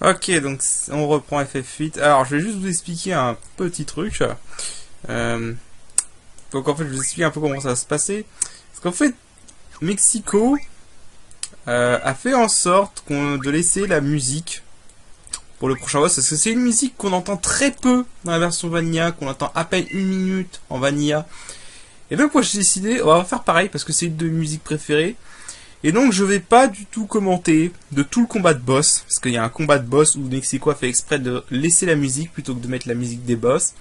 Ok, donc on reprend FF8. Alors, je vais juste vous expliquer un petit truc. Euh, donc en fait, je vais vous expliquer un peu comment ça va se passer. Parce qu'en fait, Mexico a fait en sorte de laisser la musique pour le prochain boss. Parce que c'est une musique qu'on entend très peu dans la version Vanilla, qu'on entend à peine 1 minute en Vanilla. Et donc moi j'ai décidé, on va faire pareil parce que c'est une de mes musiques préférées. Et donc je vais pas du tout commenter de tout le combat de boss, parce qu'il y a un combat de boss où Mexico a fait exprès de laisser la musique plutôt que de mettre la musique des boss.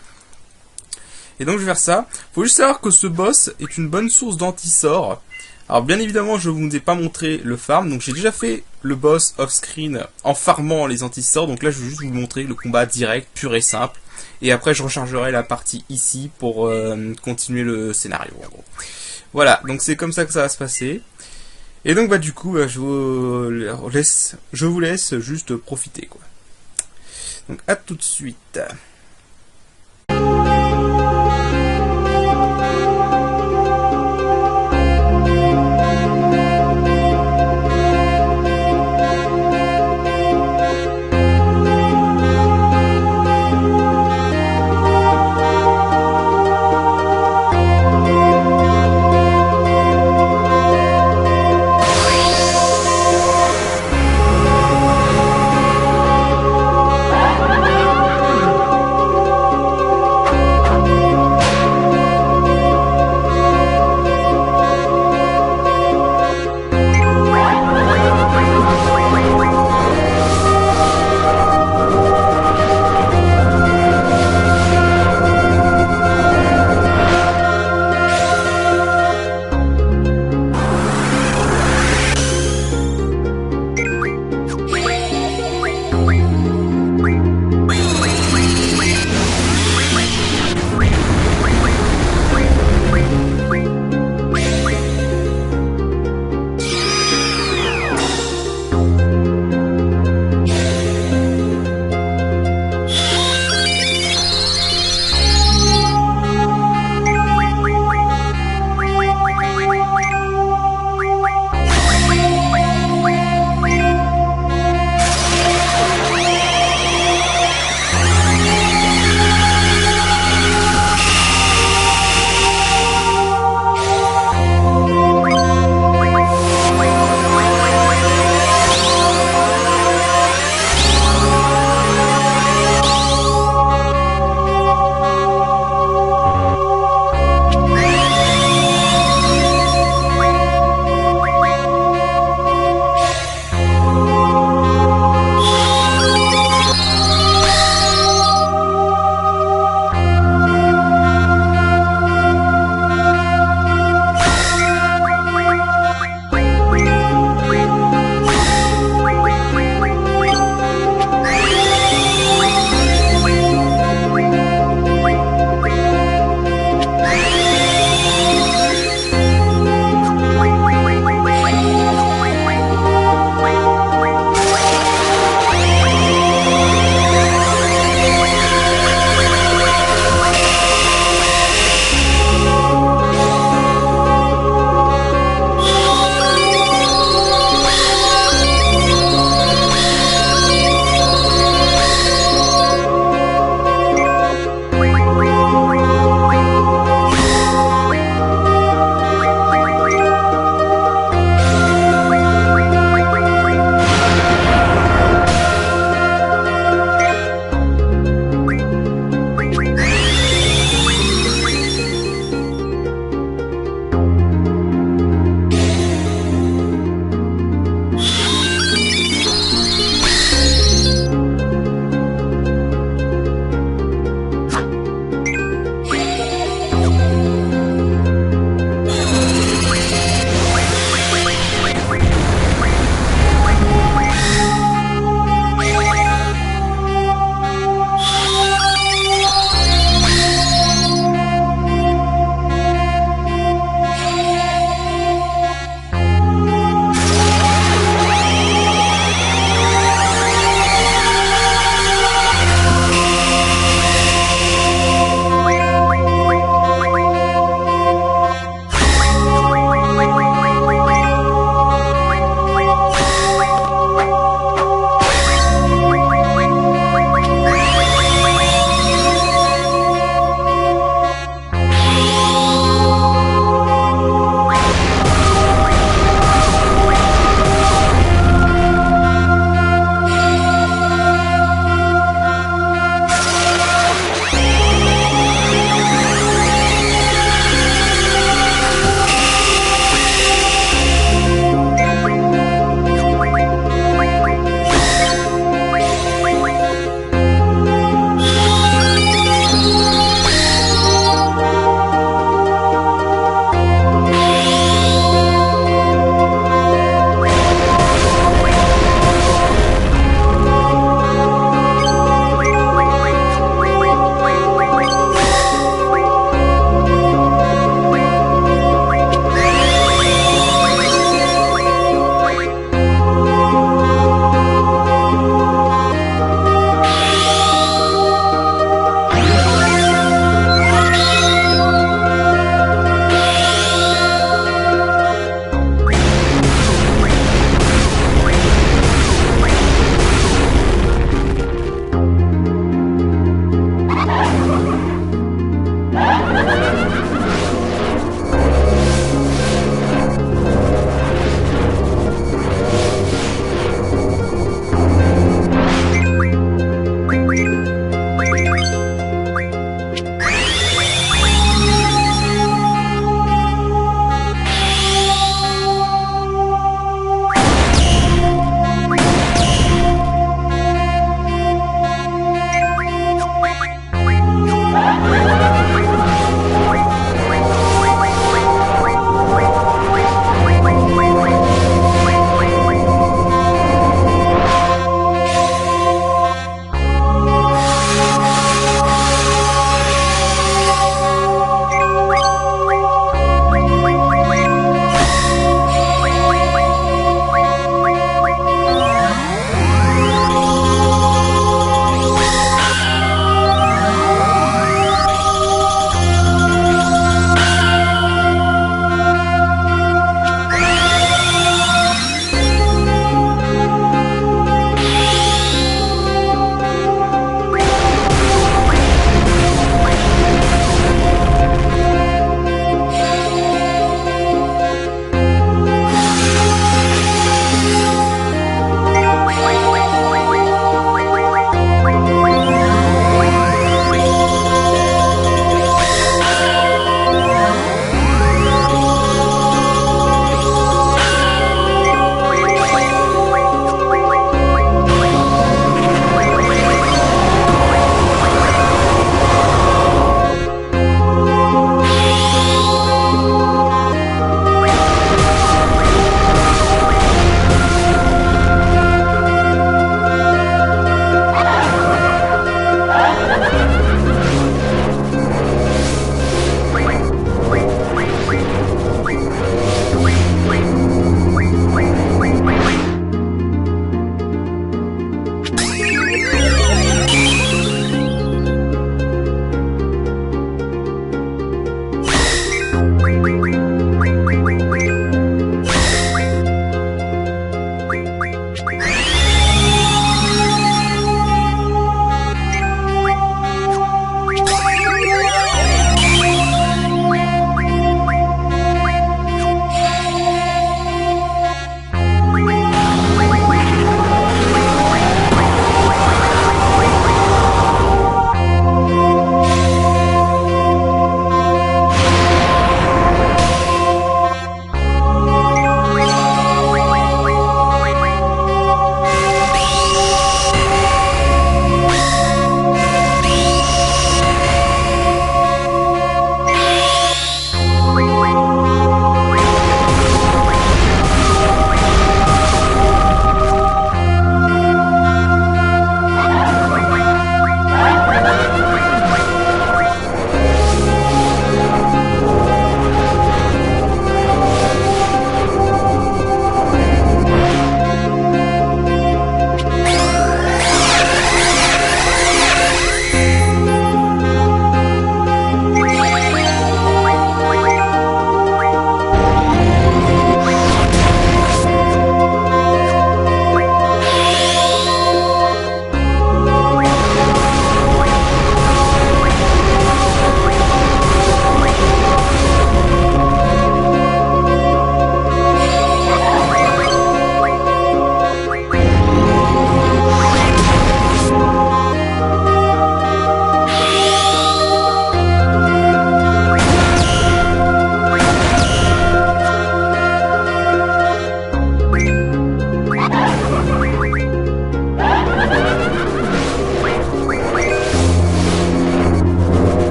Et donc je vais faire ça. Faut juste savoir que ce boss est une bonne source d'anti-sort. Alors bien évidemment je vous ai pas montré le farm, donc j'ai déjà fait le boss off-screen en farmant les anti-sorts, donc là je vais juste vous montrer le combat direct, pur et simple. Et après je rechargerai la partie ici pour continuer le scénario en gros. Voilà, donc c'est comme ça que ça va se passer. Et donc bah du coup je vous laisse juste profiter quoi. Donc à tout de suite.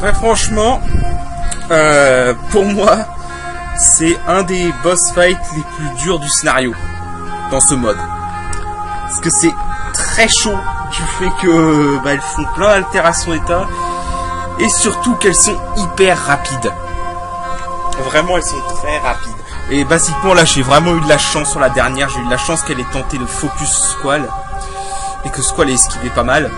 Très franchement, pour moi, c'est un des boss fights les plus durs du scénario dans ce mode. Parce que c'est très chaud du fait que elles font plein d'altérations d'état et surtout qu'elles sont hyper rapides. Vraiment, elles sont très rapides. Et basiquement, là, j'ai vraiment eu de la chance sur la dernière. J'ai eu de la chance qu'elle ait tenté de focus Squall et que Squall ait esquivé pas mal.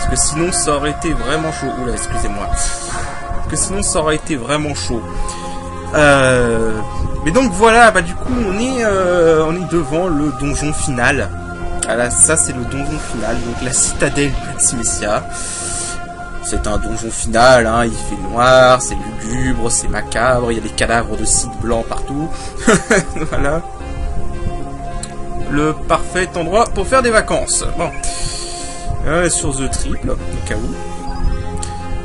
Parce que sinon, ça aurait été vraiment chaud. Oula, excusez-moi. Parce que sinon, ça aurait été vraiment chaud. Mais donc voilà, du coup, on est devant le donjon final. Voilà, ça c'est le donjon final, donc la citadelle Silesia. C'est un donjon final, hein, il fait noir, c'est lugubre, c'est macabre, il y a des cadavres de Sith blancs partout. Voilà. Le parfait endroit pour faire des vacances. Bon. Sur The Triple, au cas où.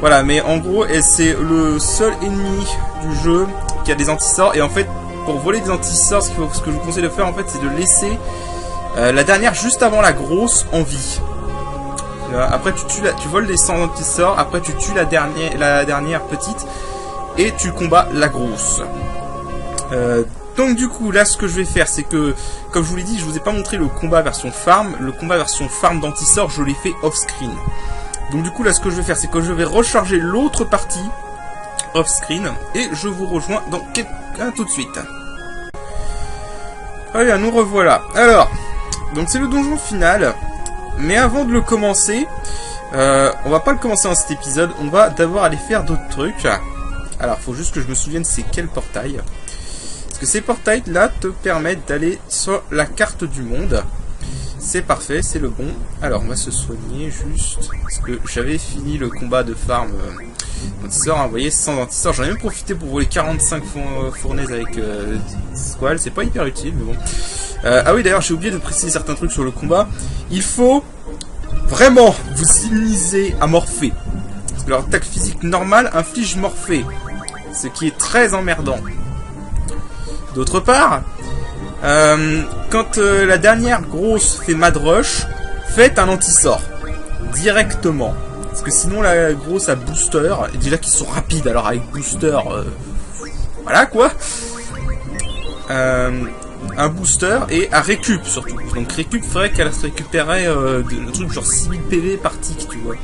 Voilà, mais en gros, c'est le seul ennemi du jeu qui a des anti-sorts. Et en fait, pour voler des anti-sorts, ce que je vous conseille de faire, en fait, c'est de laisser la dernière juste avant la grosse en vie. Après, tu voles les 100 anti-sorts. Après, tu tues la dernière petite. Et tu combats la grosse. Donc du coup, là, ce que je vais faire, c'est que, comme je vous l'ai dit, je vous ai pas montré le combat version farm. Le combat version farm d'anti-sort, je l'ai fait off-screen. Donc du coup, là, ce que je vais faire, c'est que je vais recharger l'autre partie off-screen. Et je vous rejoins dans tout de suite. Allez, nous revoilà. Alors, donc c'est le donjon final. Mais avant de le commencer, on va pas le commencer dans cet épisode. On va d'abord aller faire d'autres trucs. Alors, faut juste que je me souvienne c'est quel portail. Parce que ces portails-là te permettent d'aller sur la carte du monde. C'est parfait, c'est le bon. Alors, on va se soigner juste. Parce que j'avais fini le combat de farm anti-sort. Hein, vous voyez, sans anti-sort. J'en ai même profité pour voler 45 fournaises avec Squall. C'est pas hyper utile, mais bon. Ah oui, d'ailleurs, j'ai oublié de préciser certains trucs sur le combat. Il faut vraiment vous immuniser à Morphée. Parce que leur attaque physique normale inflige Morphée. Ce qui est très emmerdant. D'autre part, quand la dernière grosse fait Mad Rush, faites un anti-sort. Directement. Parce que sinon la grosse a booster. Et déjà qu'ils sont rapides, alors avec booster... voilà quoi. Un booster et à récup surtout. Donc récup ferait qu'elle récupérait le truc genre 6000 PV par tick, tu vois.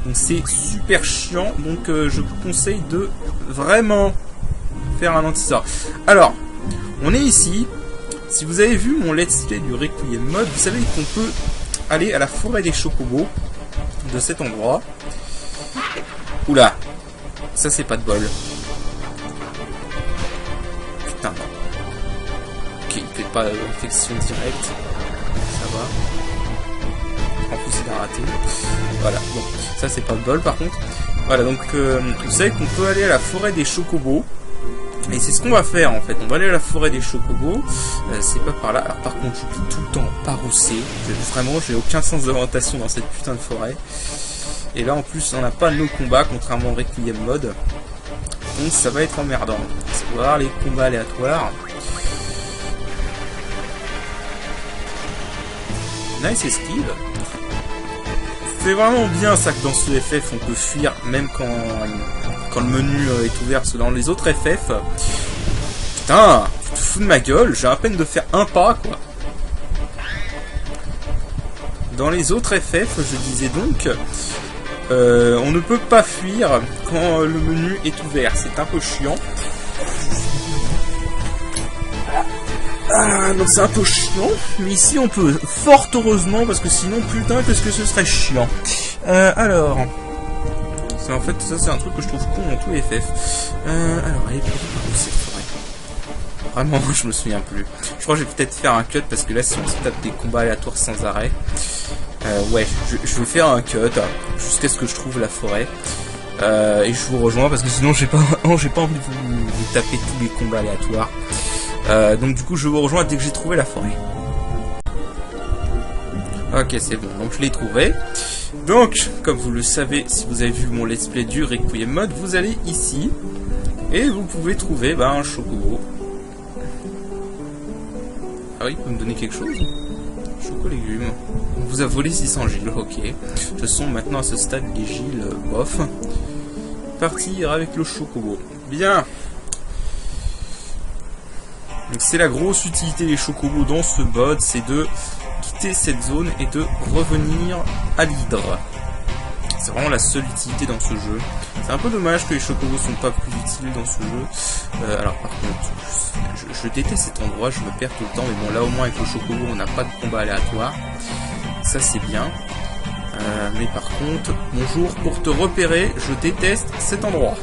Donc c'est super chiant. Donc je vous conseille de vraiment faire un anti-sort. Alors, on est ici. Si vous avez vu mon let's play du Requiem mode, vous savez qu'on peut aller à la forêt des Chocobos de cet endroit. Oula, ça c'est pas de bol. Putain. Ok, il fait pas d'infection directe. Ça va. En plus il a raté. Voilà, bon, ça c'est pas de bol par contre. Voilà, donc vous savez qu'on peut aller à la forêt des Chocobos. Et c'est ce qu'on va faire en fait. On va aller à la forêt des Chocobos. C'est pas par là. Alors par contre, j'oublie tout le temps pas rousser. Vraiment, j'ai aucun sens d'orientation dans cette putain de forêt. Et là en plus, on n'a pas nos combats, contrairement au Requiem mode. Donc ça va être emmerdant. On va voir les combats aléatoires. Nice esquive. C'est vraiment bien ça que dans ce FF on peut fuir même quand le menu est ouvert. Parce que dans les autres FF, putain, tu te fous de ma gueule, j'ai à peine de faire un pas quoi. Dans les autres FF, je disais donc, on ne peut pas fuir quand le menu est ouvert. C'est un peu chiant. Donc c'est un peu chiant, mais ici on peut, fort heureusement, parce que sinon, putain, qu'est-ce que ce serait chiant. Alors, en fait, ça c'est un truc que je trouve con dans tous les FF. Alors, elle est perdue par où cette forêt? Vraiment, je me souviens plus. Je crois que je vais peut-être faire un cut, parce que là, si on se tape des combats aléatoires sans arrêt, ouais, je vais faire un cut, jusqu'à ce que je trouve la forêt. Et je vous rejoins, parce que sinon, j'ai pas envie de vous taper tous les combats aléatoires. Donc du coup je vous rejoins dès que j'ai trouvé la forêt. Ok, c'est bon, donc je l'ai trouvé. Donc, comme vous le savez, si vous avez vu mon let's play du Requiem mode, vous allez ici et vous pouvez trouver un chocobo. Ah oui, il peut me donner quelque chose. Choco-légumes. On vous a volé 600 giles, ok. De toute façon, maintenant à ce stade, les giles, bof. partir avec le chocobo. Bien. Donc c'est la grosse utilité des chocobos dans ce mode, c'est de quitter cette zone et de revenir à l'hydre. C'est vraiment la seule utilité dans ce jeu. C'est un peu dommage que les chocobos sont pas plus utiles dans ce jeu. Alors par contre, je déteste cet endroit, je me perds tout le temps, mais bon là au moins avec le chocobo on n'a pas de combat aléatoire. Ça c'est bien. Mais par contre, bonjour, pour te repérer, je déteste cet endroit.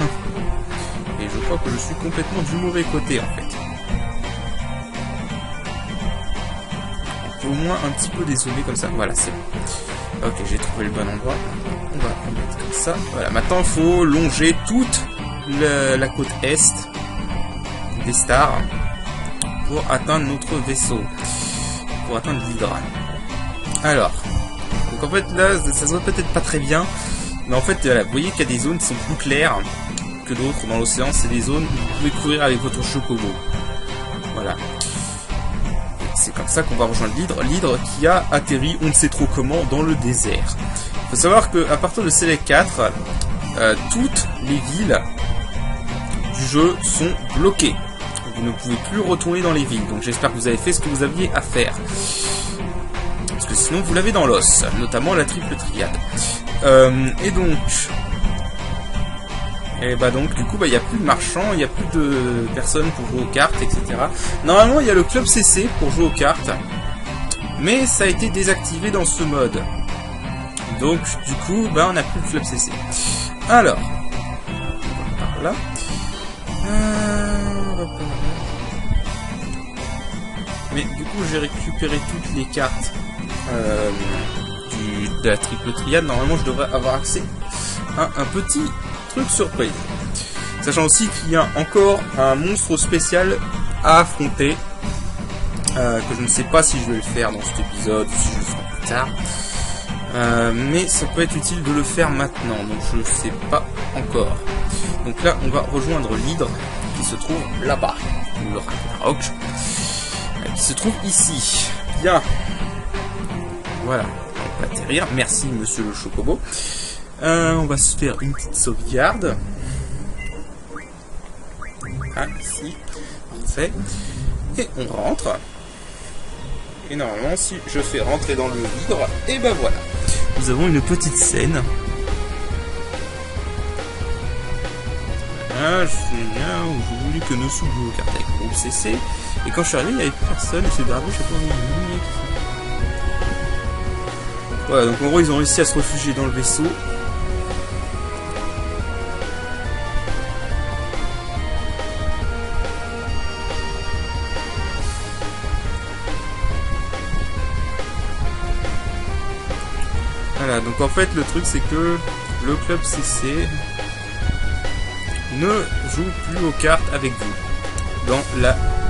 Et je crois que je suis complètement du mauvais côté en fait. On peut au moins un petit peu dézoomer comme ça. Voilà, c'est bon. Ok, j'ai trouvé le bon endroit. On va le mettre comme ça. Voilà, maintenant il faut longer toute la côte est des stars pour atteindre notre vaisseau. Pour atteindre l'hydre. Alors, donc en fait là, ça se voit peut-être pas très bien. Mais en fait, voilà, vous voyez qu'il y a des zones qui sont plus claires que d'autres dans l'océan. C'est des zones où vous pouvez courir avec votre chocobo. Voilà. C'est comme ça qu'on va rejoindre l'hydre qui a atterri, on ne sait trop comment, dans le désert. Il faut savoir qu'à partir de Select 4, toutes les villes du jeu sont bloquées. Vous ne pouvez plus retourner dans les villes. Donc j'espère que vous avez fait ce que vous aviez à faire. Parce que sinon vous l'avez dans l'os, notamment la triple triade. Et donc... Et bah donc du coup il n'y a plus de marchands, il n'y a plus de personnes pour jouer aux cartes, etc. Normalement il y a le club CC pour jouer aux cartes, mais ça a été désactivé dans ce mode. Donc du coup bah on n'a plus le club CC. Alors, on va par là. On va par là. Mais du coup j'ai récupéré toutes les cartes de la triple triade. Normalement je devrais avoir accès à un petit surprise. Sachant aussi qu'il y a encore un monstre spécial à affronter, que je ne sais pas si je vais le faire dans cet épisode ou si je le ferai plus tard. Mais ça peut être utile de le faire maintenant, donc je ne sais pas encore. Donc là, on va rejoindre l'hydre qui se trouve là-bas, ou le Ragnarok, qui se trouve ici. Bien. Voilà, on va atterrir. Merci, monsieur le chocobo. On va se faire une petite sauvegarde. Ah, ici. Parfait. Et on rentre. Et normalement, si je fais rentrer dans le hydre, et ben voilà. Nous avons une petite scène. Ah, je suis là où j'ai voulu que nous jouions aux cartes avec le groupe CC. Et quand je suis arrivé, il n'y avait plus personne. Et c'est derrière, je sais pas où. Voilà, donc en gros, ils ont réussi à se réfugier dans le vaisseau. Voilà, donc en fait le truc c'est que le club CC ne joue plus aux cartes avec vous.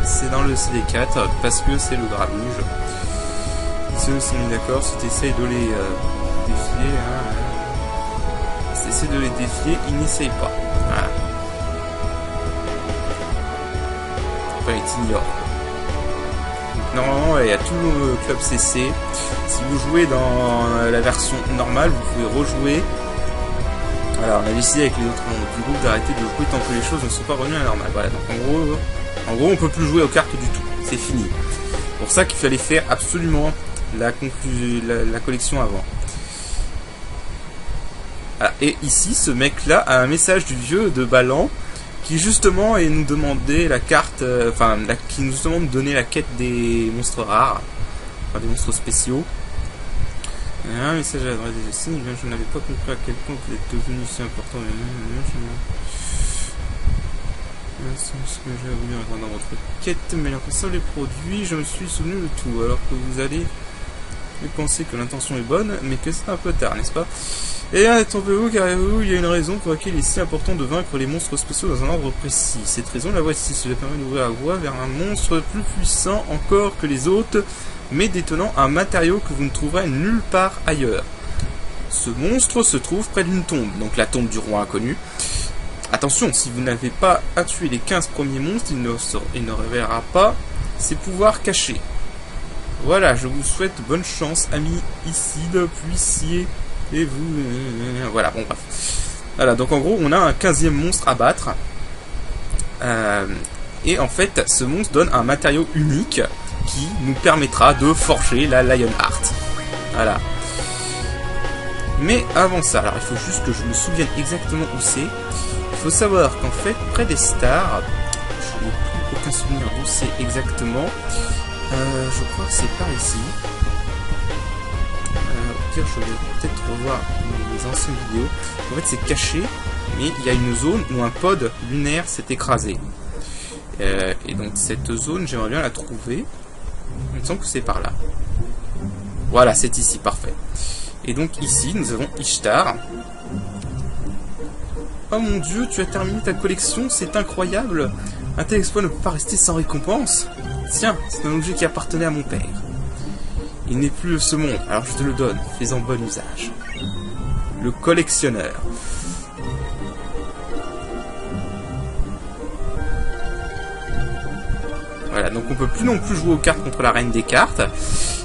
C'est dans le CD4 parce que c'est le grabuge. Ceux sont mis d'accord, si tu essayes de les défier, hein, si tu essaies de les défier, ils n'essayent pas. Voilà. Enfin, ils t'ignorent. Normalement, il y a tout le club CC. Si vous jouez dans la version normale, vous pouvez rejouer. Alors, on a décidé avec les autres membres du groupe d'arrêter de jouer tant que les choses ne sont pas revenues à la normale. Voilà, donc en gros, on peut plus jouer aux cartes du tout. C'est fini. C'est pour ça qu'il fallait faire absolument la collection avant. Ah, et ici, ce mec-là a un message du vieux de Balan qui justement nous demandait la carte, qui nous demande de donner la quête des monstres rares, enfin des monstres spéciaux. Un message à l'adresse des signes, je n'avais pas compris à quel point vous êtes devenu si important. Ce que j'ai voulu entendre dans votre quête, mais en concernant les produits, je me suis souvenu de tout, alors que vous allez penser que l'intention est bonne, mais que c'est un peu tard, n'est-ce pas? Et bien, trompez-vous, car il y a une raison pour laquelle il est si important de vaincre les monstres spéciaux dans un ordre précis. Cette raison, la voici, cela permet d'ouvrir la voie vers un monstre plus puissant encore que les autres, mais détenant un matériau que vous ne trouverez nulle part ailleurs. Ce monstre se trouve près d'une tombe, donc la tombe du roi inconnu. Attention, si vous n'avez pas à tuer les 15 premiers monstres, il ne révélera pas ses pouvoirs cachés. Voilà, je vous souhaite bonne chance, amis Icide, Puissier, et vous... voilà, bon bref. Voilà, donc en gros, on a un 15e monstre à battre. Et en fait, ce monstre donne un matériau unique qui nous permettra de forger la Lionheart. Voilà. Mais avant ça, alors il faut juste que je me souvienne exactement où c'est. Il faut savoir qu'en fait, près des stars, je n'ai plus aucun souvenir d'où c'est exactement. Je crois que c'est par ici. Au pire, je vais peut-être revoir les anciennes vidéos. En fait, c'est caché, mais il y a une zone où un pod lunaire s'est écrasé. Et donc cette zone, j'aimerais bien la trouver. Il me semble que c'est par là. Voilà, c'est ici, parfait. Et donc ici, nous avons Ishtar. Oh mon dieu, tu as terminé ta collection, c'est incroyable. Un tel exploit ne peut pas rester sans récompense. Tiens, c'est un objet qui appartenait à mon père. Il n'est plus de ce monde, alors je te le donne, fais-en bon usage. Le collectionneur. Voilà, donc on peut plus non plus jouer aux cartes contre la reine des cartes.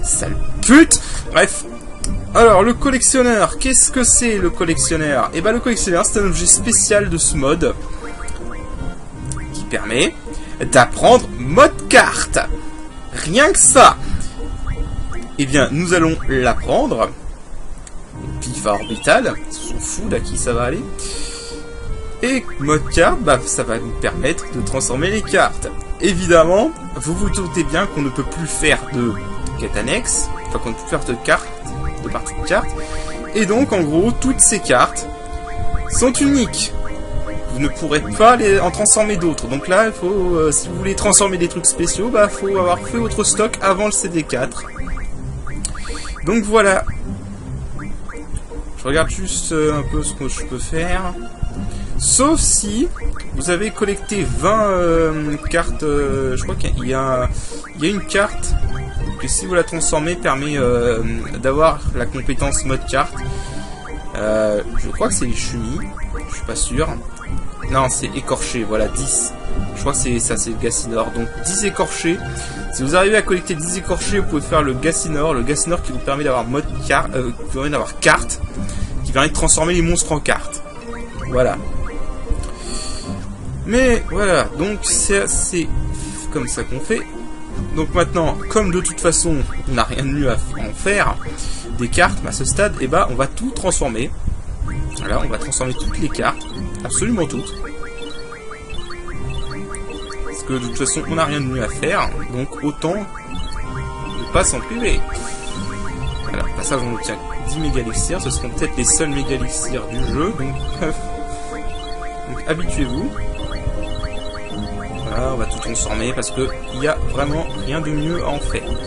Sale pute. Bref. Alors, le collectionneur, qu'est-ce que c'est le collectionneur? Eh ben, le collectionneur, c'est un objet spécial de ce mode qui permet d'apprendre mode carte. Rien que ça. Eh bien, nous allons l'apprendre. Pif orbital, ils sont fous là, qui ça va aller. Et mode carte, bah, ça va nous permettre de transformer les cartes. Évidemment, vous vous doutez bien qu'on ne peut plus faire de quête annexe, enfin qu'on ne peut plus faire de cartes, de parties de cartes. Et donc, en gros, toutes ces cartes sont uniques. Vous ne pourrez pas en transformer d'autres. Donc là, il faut, si vous voulez transformer des trucs spéciaux, bah, faut avoir fait votre stock avant le CD4. Donc voilà. Je regarde juste un peu ce que je peux faire. Sauf si vous avez collecté 20 cartes. Je crois qu'il y a une carte que si vous la transformez permet d'avoir la compétence mode carte. Je crois que c'est les chumis. Je suis pas sûr. Non, c'est écorché. Voilà, 10. Je crois que c'est ça, c'est le Gassinor. Donc 10 écorchés. Si vous arrivez à collecter 10 écorchés, vous pouvez faire le Gassinor. Le Gassinor qui vous permet d'avoir mode carte, qui permet d'avoir carte, qui permet de transformer les monstres en cartes. Voilà. Mais voilà, donc c'est comme ça qu'on fait. Donc maintenant, comme de toute façon, on n'a rien de mieux à en faire, des cartes, à ce stade, et bah on va tout transformer. Voilà, on va transformer toutes les cartes, absolument toutes. Parce que de toute façon, on n'a rien de mieux à faire, donc autant ne pas s'en priver. Voilà, passage on obtient 10 mégalixirs, ce seront peut-être les seuls mégalixirs du jeu, donc habituez-vous. Voilà, on va tout transformer parce que il n'y a vraiment rien de mieux à en faire. Donc,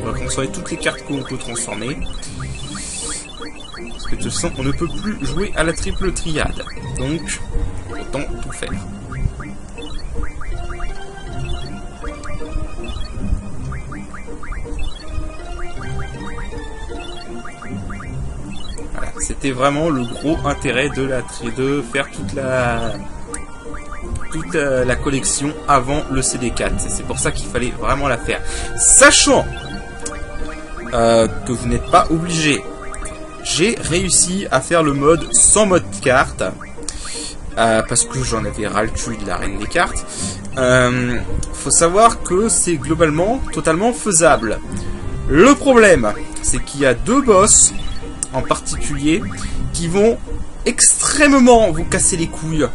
on va transformer toutes les cartes qu'on peut transformer. Parce que de toute façon, on ne peut plus jouer à la triple triade. Donc, autant tout faire. Voilà, c'était vraiment le gros intérêt de faire toute la collection avant le CD4. C'est pour ça qu'il fallait vraiment la faire. Sachant que vous n'êtes pas obligé. J'ai réussi à faire le mode sans mode carte. Parce que j'en avais ras le cul de la reine des cartes. Faut savoir que c'est globalement totalement faisable. Le problème, c'est qu'il y a deux boss en particulier qui vont extrêmement vous casser les couilles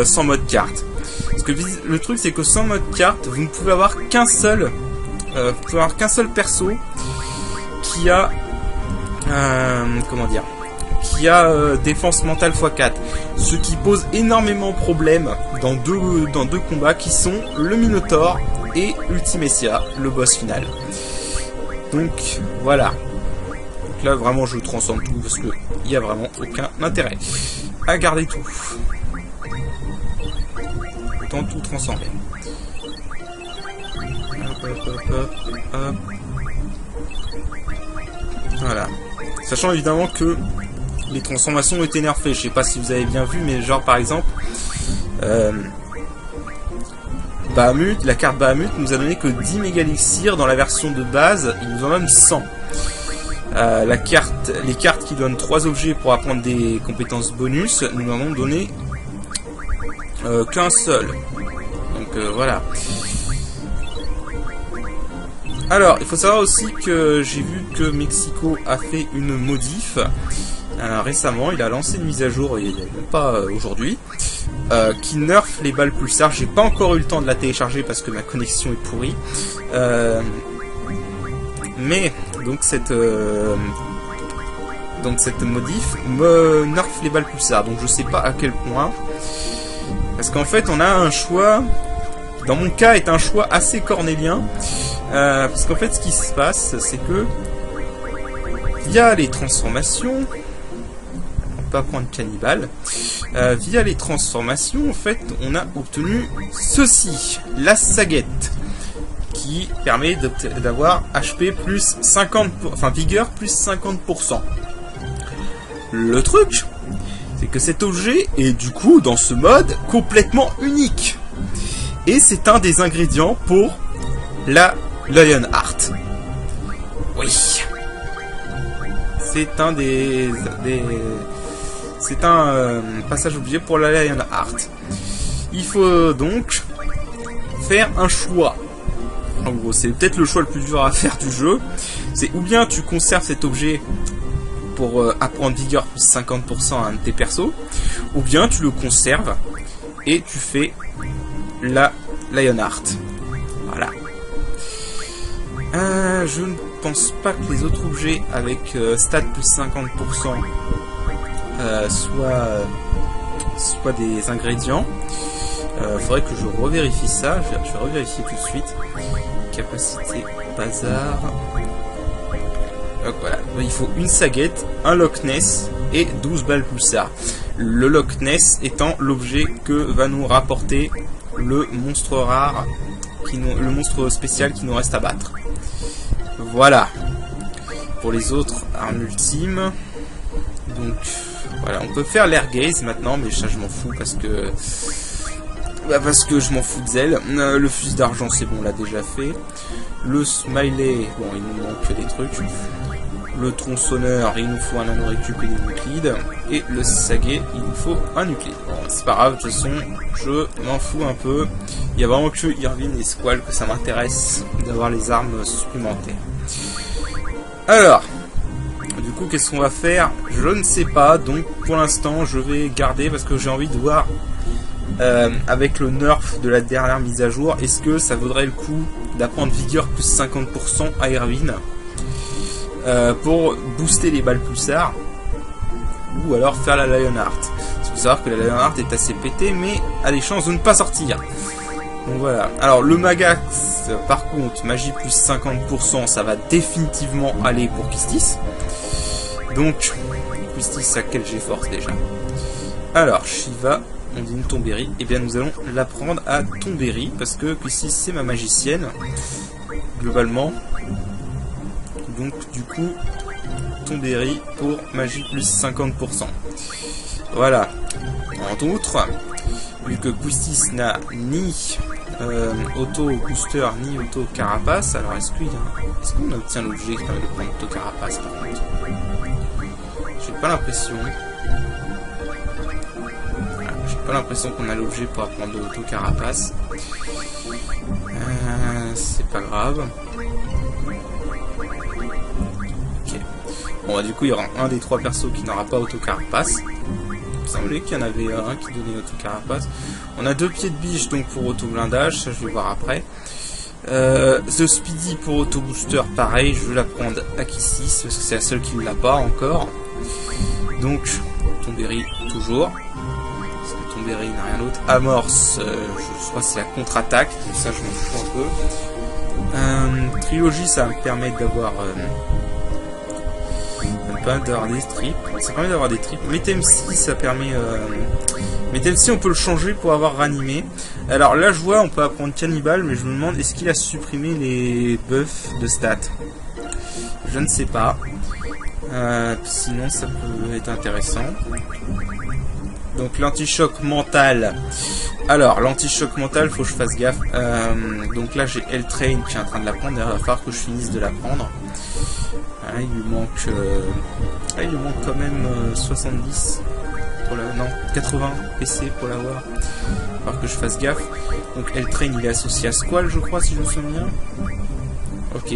sans mode carte. Parce que le truc, c'est que sans mode carte, vous ne pouvez avoir qu'un seul perso qui a qui a défense mentale x4, ce qui pose énormément de problèmes dans deux combats qui sont le Minotaur et Ultimecia, le boss final. Donc voilà. Donc là vraiment je transforme tout parce que il y a vraiment aucun intérêt à garder tout. Autant tout transformer. Hop. Voilà. Sachant évidemment que les transformations ont été nerfées. Je sais pas si vous avez bien vu, mais genre par exemple Bahamut, la carte Bahamut nous a donné que 10 mégalixirs dans la version de base, il nous en donne 100. Les cartes qui donnent 3 objets pour apprendre des compétences bonus, nous n'en avons donné qu'un seul. Donc voilà. Alors, il faut savoir aussi que j'ai vu que Mexico a fait une modif récemment. Il a lancé une mise à jour, il n'y a même pas aujourd'hui, qui nerf les balles pulsar. J'ai pas encore eu le temps de la télécharger parce que ma connexion est pourrie. Mais donc cette modif me nerf les balles pulsar. Donc je sais pas à quel point. Parce qu'en fait, on a un choix. Dans mon cas, est un choix assez cornélien. Parce qu'en fait, ce qui se passe, c'est que via les transformations, on peut apprendre cannibale. Via les transformations, en fait, on a obtenu ceci, la saguette, qui permet d'avoir HP plus 50%, enfin vigueur plus 50%. Le truc, c'est que cet objet est du coup dans ce mode complètement unique. Et c'est un des ingrédients pour la Lionheart. Oui. C'est un c'est un passage obligé pour la Lionheart. Il faut donc faire un choix. En gros, c'est peut-être le choix le plus dur à faire du jeu. C'est ou bien tu conserves cet objet pour apprendre vigueur plus 50% à un de tes persos, ou bien tu le conserves et tu fais la Lionheart. Voilà. Je ne pense pas que les autres objets avec stat plus 50% soient des ingrédients. Faudrait que je revérifie ça. Je vais revérifier tout de suite. Capacité bazar. Donc voilà. Il faut une saguette, un Loch Ness et 12 balles pulsar. Le Loch Ness étant l'objet que va nous rapporter le monstre rare, le monstre spécial qui nous reste à battre. Voilà. Pour les autres armes ultimes. Donc voilà, on peut faire l'air gaze maintenant, mais ça je m'en fous parce que je m'en fous de Zell. Le fusil d'argent c'est bon, on l'a déjà fait. Le smiley, bon il nous manque des trucs. Le tronçonneur, il nous faut un anneau récup et des nuclides. Et le saguet, il nous faut un nuclide. Bon, c'est pas grave, de toute façon, je m'en fous un peu. Il y a vraiment que Irvine et Squall que ça m'intéresse d'avoir les armes supplémentaires. Alors, du coup, qu'est-ce qu'on va faire? Je ne sais pas, donc pour l'instant, je vais garder parce que j'ai envie de voir avec le nerf de la dernière mise à jour, est-ce que ça vaudrait le coup d'apprendre vigueur plus 50% à Irvine pour booster les balles pulsar, ou alors faire la Lionheart. Il faut savoir que la Lionheart est assez pétée, mais a des chances de ne pas sortir. Donc voilà. Alors le Magax, par contre, magie plus 50%, ça va définitivement aller pour Quistis. Donc, Quistis à quel G-Force déjà? Alors, Shiva, Ondine, Tonberry, et bien nous allons l'apprendre à Tonberry, parce que Quistis c'est ma magicienne, globalement. Donc du coup, Tonberry pour magie plus 50%. Voilà. En outre, vu que Quistis n'a ni auto booster ni auto carapace, alors est-ce qu'on obtient l'objet qui permet de prendre auto carapace par contre? J'ai pas l'impression. J'ai pas l'impression qu'on a l'objet pour apprendre l'auto carapace. C'est pas grave. Bon, bah, du coup, il y aura un des 3 persos qui n'aura pas auto-carapace. Il me semblait qu'il y en avait un qui donnait auto-carapace. On a 2 pieds de biche donc pour auto-blindage, ça je vais voir après. The Speedy pour auto-booster, pareil, je vais la prendre à Quistis, parce que c'est la seule qui ne l'a pas encore. Donc, Tonberry toujours. Parce que Tonberry n'a rien d'autre. Amorce, je crois que c'est la contre-attaque, donc ça je m'en fous un peu. Trilogie, ça me permet d'avoir... d'avoir des tripes, ça permet d'avoir des tripes. Metemsi, ça permet Metemsi, on peut le changer pour avoir ranimé. Alors là je vois on peut apprendre cannibale, mais je me demande est-ce qu'il a supprimé les buffs de stats. Je ne sais pas. Sinon ça peut être intéressant. Donc l'anti-choc mental. Alors, l'anti-choc mental, faut que je fasse gaffe. Donc là, j'ai L-Train qui est en train de la prendre. D'ailleurs, il va falloir que je finisse de la prendre. Ah, il lui manque quand même 70 pour la... Non, 80 PC pour l'avoir. Il va falloir que je fasse gaffe. Donc L-Train, il est associé à Squall, je crois, si je me souviens. Ok.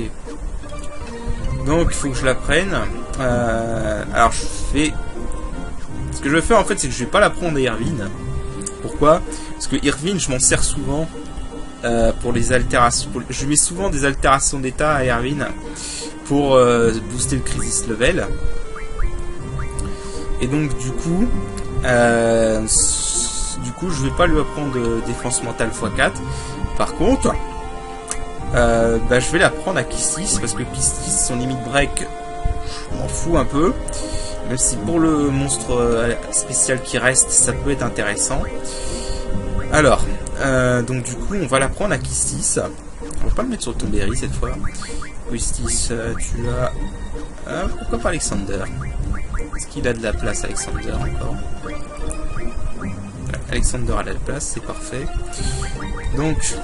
Donc, il faut que je la prenne. Alors, je fais... Ce que je vais faire, en fait, c'est que je vais pas la prendre à Irvine. Pourquoi? Parce que Irvine, je m'en sers souvent pour les altérations. Je mets souvent des altérations d'état à Irvine pour booster le crisis level. Et donc, du coup, je vais pas lui apprendre défense mentale x4. Par contre, je vais la prendre à Kistis parce que Kistis, son limite break, je m'en fous un peu. Même si pour le monstre spécial qui reste, ça peut être intéressant. Alors, donc du coup, on va la prendre à Kistis. On va pas le mettre sur Tomberry cette fois. Kistis, tu as... pourquoi pas Alexander? Est-ce qu'il a de la place, Alexander, encore? Alexander a de la place, c'est parfait. Donc,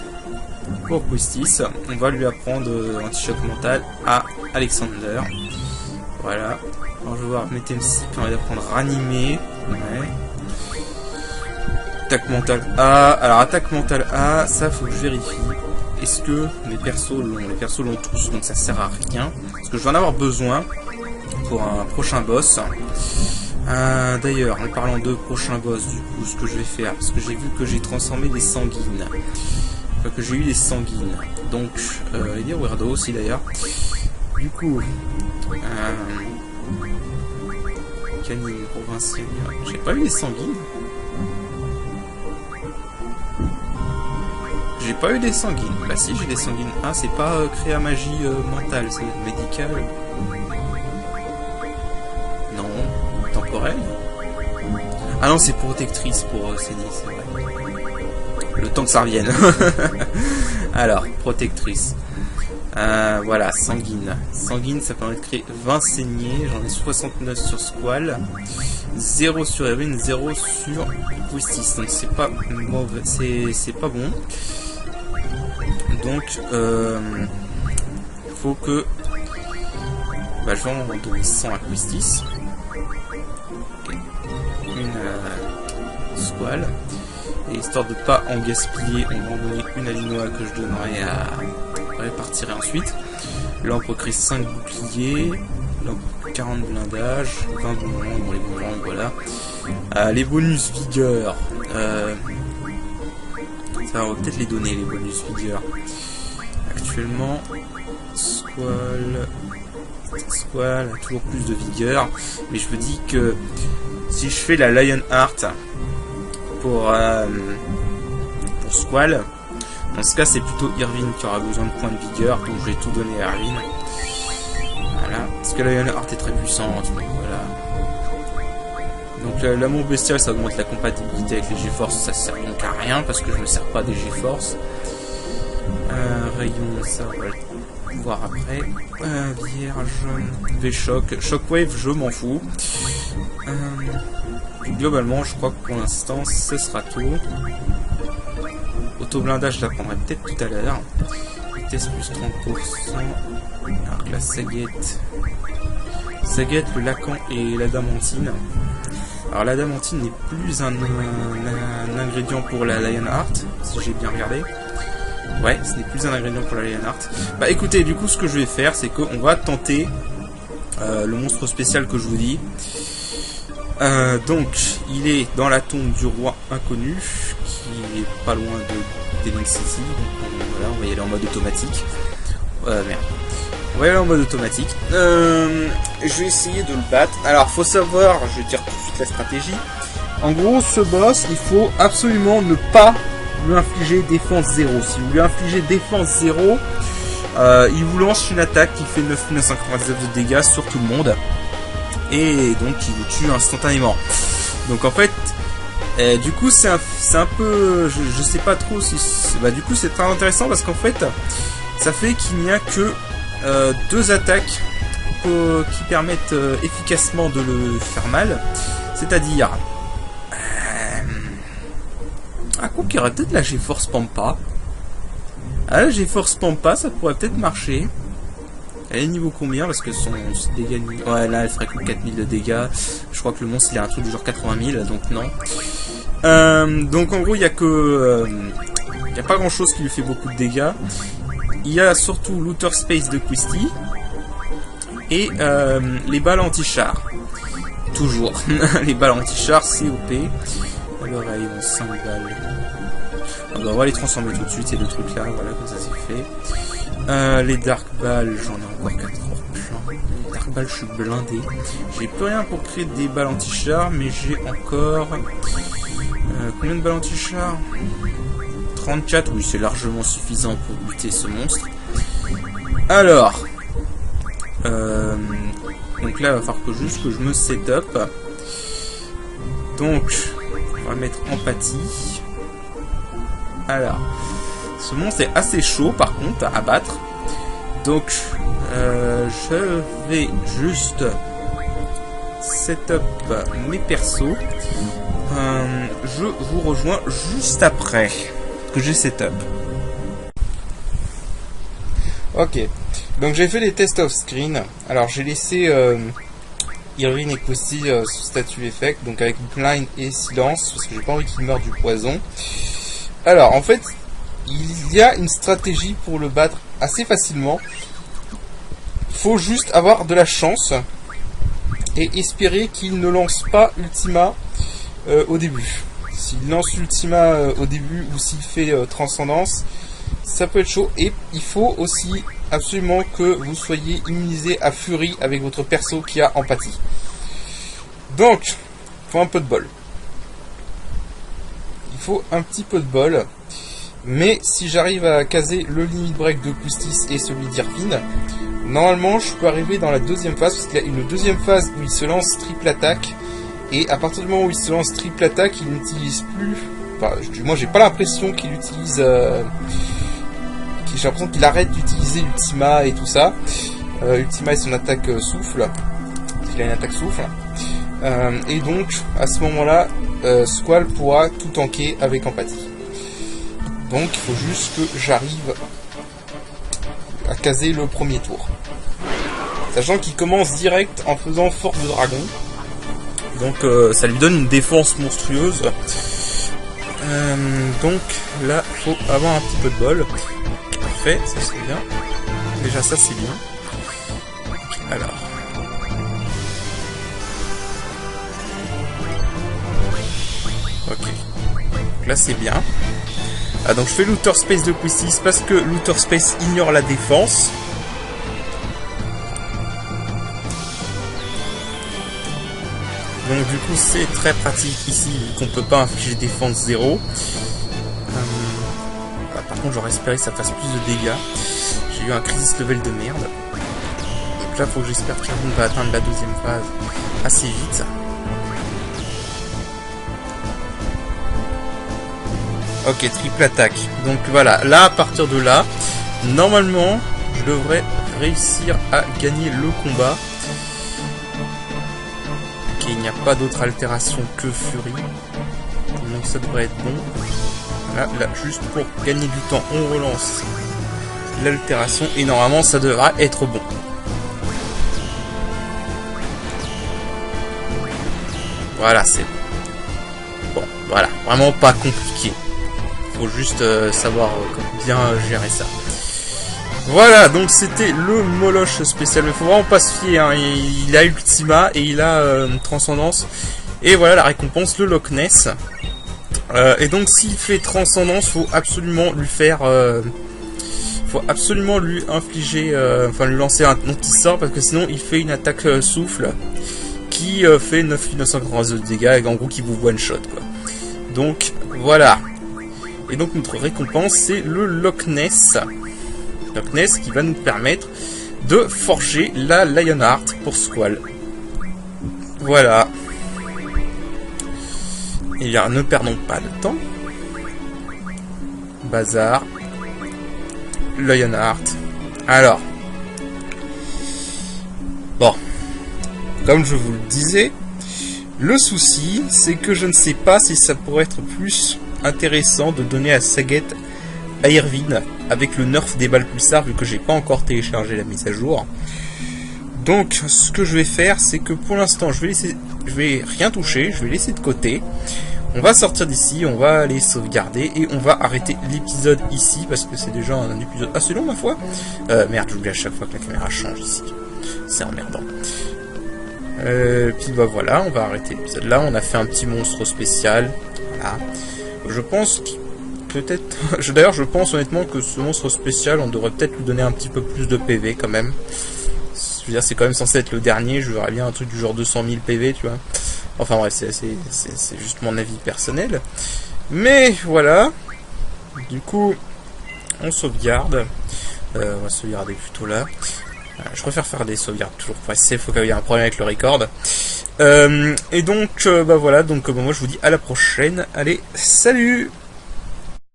pour Kistis, on va lui apprendre anti-choc mental à Alexander. Voilà. Alors, je vais voir mettre MC, puis on va lui apprendre ranimer. Ouais. Attaque mentale A. Alors, attaque mentale A, ça, faut que je vérifie. Est-ce que mes persos l'ont? Les persos l'ont tous, donc ça sert à rien. Parce que je vais en avoir besoin pour un prochain boss. D'ailleurs, en parlant de prochain boss, du coup, ce que je vais faire, parce que j'ai vu que j'ai transformé des sanguines. Enfin, que j'ai eu des sanguines. Donc, il y a Weirdo aussi d'ailleurs. Du coup, canine provincial. J'ai pas eu des sanguines. J'ai pas eu des sanguines. Bah si, j'ai des sanguines. Ah, c'est pas créa magie mentale, c'est médical. Non, temporel. Ah non, c'est protectrice pour Cénis, c'est vrai. Le temps que ça revienne. Alors, protectrice. Voilà, sanguine. Sanguine, ça permet de créer 20 saignées. J'en ai 69 sur Squall. 0 sur Erin, 0 sur Pustis. Donc c'est pas mauvais, c'est pas bon. Donc, faut que... je vais en donner 100 à Pustis. Une Squall. Et histoire de pas en gaspiller, on va en donner une à Linoa que je donnerai à... répartirai ensuite. Là on peut créer 5 boucliers. Là on peut 40 blindages. 20 bonbons, bon les bonbons, voilà. Les bonus vigueur. Ça on va peut-être les donner, les bonus vigueur. Actuellement, Squall a toujours plus de vigueur. Mais je me dis que si je fais la Lionheart pour Squall, dans ce cas, c'est plutôt Irvine qui aura besoin de points de vigueur, donc je vais tout donner à Irvine. Voilà, parce que la Lionheart est très puissante, donc voilà. Donc l'amour bestial, ça augmente la compatibilité avec les G-Force, ça sert donc à rien, parce que je ne sers pas des G-Force. Rayon, ça on va le voir après. Vierge, V-Shock, Shockwave, je m'en fous. Globalement, je crois que pour l'instant, ce sera tout. Auto-blindage, je la prendrai peut-être tout à l'heure. Vitesse plus 30%. Alors que la Saguette, le Lacan et l'Adamantine. Alors l'Adamantine n'est plus un ingrédient pour la Lionheart, si j'ai bien regardé. Ouais, ce n'est plus un ingrédient pour la Lionheart. Bah écoutez, du coup ce que je vais faire, c'est qu'on va tenter le monstre spécial que je vous dis. Donc, il est dans la tombe du roi inconnu, qui est pas loin de Deling City. Donc, voilà, on va y aller en mode automatique. Merde. On va y aller en mode automatique. Je vais essayer de le battre. Alors, faut savoir, je vais dire tout de suite la stratégie. En gros, ce boss, il faut absolument ne pas lui infliger défense 0. Si vous lui infligez défense 0, il vous lance une attaque qui fait 9999 de dégâts sur tout le monde. Et donc il vous tue instantanément. Donc en fait, du coup c'est un peu, je sais pas trop si, du coup c'est très intéressant parce qu'en fait, ça fait qu'il n'y a que 2 attaques qui permettent efficacement de le faire mal. C'est-à-dire Ah, quoi qu'il y aurait peut-être la GeForce Pampa. Ah, la GeForce Pampa, ça pourrait peut-être marcher. Elle est niveau combien? Parce que son dégâts... Ouais, là, elle ferait que 4000 de dégâts. Je crois que le monstre, il a un truc du genre 80 000, donc non. Donc, en gros, il y a que... il n'y a pas grand-chose qui lui fait beaucoup de dégâts. Il y a surtout Looter Space de Quistis. Et les balles anti-char. Toujours. Les balles anti-char, c'est OP. Alors, là, ils vont 5 balles. On va les transformer tout de suite, ces deux trucs-là. Voilà, comme ça, c'est fait. Les Dark Balls, j'en ai encore 4 plein. Les Dark Balls, je suis blindé. J'ai plus rien pour créer des balles anti-char, mais j'ai encore... combien de balles anti-char? 34, oui, c'est largement suffisant pour buter ce monstre. Alors... donc là, il va falloir juste que je me set up. Donc, on va mettre empathie. Alors, ce monstre est assez chaud par contre à abattre. Donc, je vais juste set up mes persos. Je vous rejoins juste après que j'ai set up. Ok. Donc j'ai fait les tests off-screen. Alors j'ai laissé Irvine et Quistis sous statut effect, donc avec blind et silence, parce que j'ai pas envie qu'ils meurent du poison. Alors en fait, il y a une stratégie pour le battre assez facilement. Faut juste avoir de la chance et espérer qu'il ne lance pas Ultima au début. S'il lance Ultima au début ou s'il fait Transcendance, ça peut être chaud. Et il faut aussi absolument que vous soyez immunisé à Fury avec votre perso qui a empathie. Donc, il faut un peu de bol. Il faut un petit peu de bol. Mais si j'arrive à caser le limit break de Quistis et celui d'Irvine, normalement je peux arriver dans la deuxième phase, parce qu'il y a une deuxième phase où il se lance triple attaque. Et à partir du moment où il se lance triple attaque, il n'utilise plus... Enfin, moi j'ai pas l'impression qu'il utilise... J'ai l'impression qu'il arrête d'utiliser Ultima et tout ça. Ultima et son attaque souffle. Il a une attaque souffle. Et donc, à ce moment-là, Squall pourra tout tanker avec empathie. Donc, il faut juste que j'arrive à caser le premier tour. Sachant qu'il commence direct en faisant force de dragon. Donc, ça lui donne une défense monstrueuse. Donc, là, il faut avoir un petit peu de bol. Parfait, ça c'est bien. Déjà ça c'est bien. Alors. Ok. Donc là c'est bien. Ah donc je fais Looter Space de Quistis parce que Looter Space ignore la défense. Donc du coup c'est très pratique ici qu'on peut pas infliger défense 0. Par contre j'aurais espéré que ça fasse plus de dégâts. J'ai eu un crisis level de merde. Donc là faut que j'espère que Irvine va atteindre la deuxième phase assez vite. Ok, triple attaque. Donc voilà, là à partir de là, normalement je devrais réussir à gagner le combat. Ok, il n'y a pas d'autre altération que Fury. Donc ça devrait être bon. Là, juste pour gagner du temps, on relance l'altération et normalement ça devra être bon. Voilà, c'est bon. Bon, voilà, vraiment pas compliqué. Faut juste savoir bien gérer ça. Voilà, donc c'était le Moloch spécial. Mais faut vraiment pas se fier, hein. Il a Ultima et il a Transcendance. Et voilà la récompense, le Loch Ness. Et donc s'il fait Transcendance, faut absolument lui faire... faut absolument lui infliger... enfin lui lancer un anti-sort, parce que sinon il fait une attaque souffle qui fait 9950 de dégâts, et en gros qui vous one-shot, quoi. Donc voilà. Et donc notre récompense, c'est le Loch Ness. Loch Ness qui va nous permettre de forger la Lionheart pour Squall. Voilà. Et bien, ne perdons pas de temps. Bazar. Lionheart. Alors. Bon. Comme je vous le disais, le souci, c'est que je ne sais pas si ça pourrait être plus intéressant de donner à Saget à Irvine avec le nerf des balles pulsar, vu que j'ai pas encore téléchargé la mise à jour. Donc ce que je vais faire, c'est que pour l'instant je vais rien toucher, je vais laisser de côté. On va sortir d'ici, on va aller sauvegarder et on va arrêter l'épisode ici parce que c'est déjà un épisode assez long ma foi. Merde, j'oublie à chaque fois que la caméra change ici. C'est emmerdant. Puis bah voilà, on va arrêter l'épisode là. On a fait un petit monstre spécial. Voilà. Je pense peut-être... D'ailleurs je pense honnêtement que ce monstre spécial, on devrait peut-être lui donner un petit peu plus de PV quand même. Je veux dire, c'est quand même censé être le dernier, je verrais bien un truc du genre 200 000 PV, tu vois. Enfin bref, c'est juste mon avis personnel. Mais voilà. Du coup, on sauvegarde. On va sauvegarder plutôt là. Je préfère faire des sauvegardes toujours pressées, faut qu'il y ait un problème avec le record. Et donc, bah voilà, donc moi je vous dis à la prochaine. Allez, salut!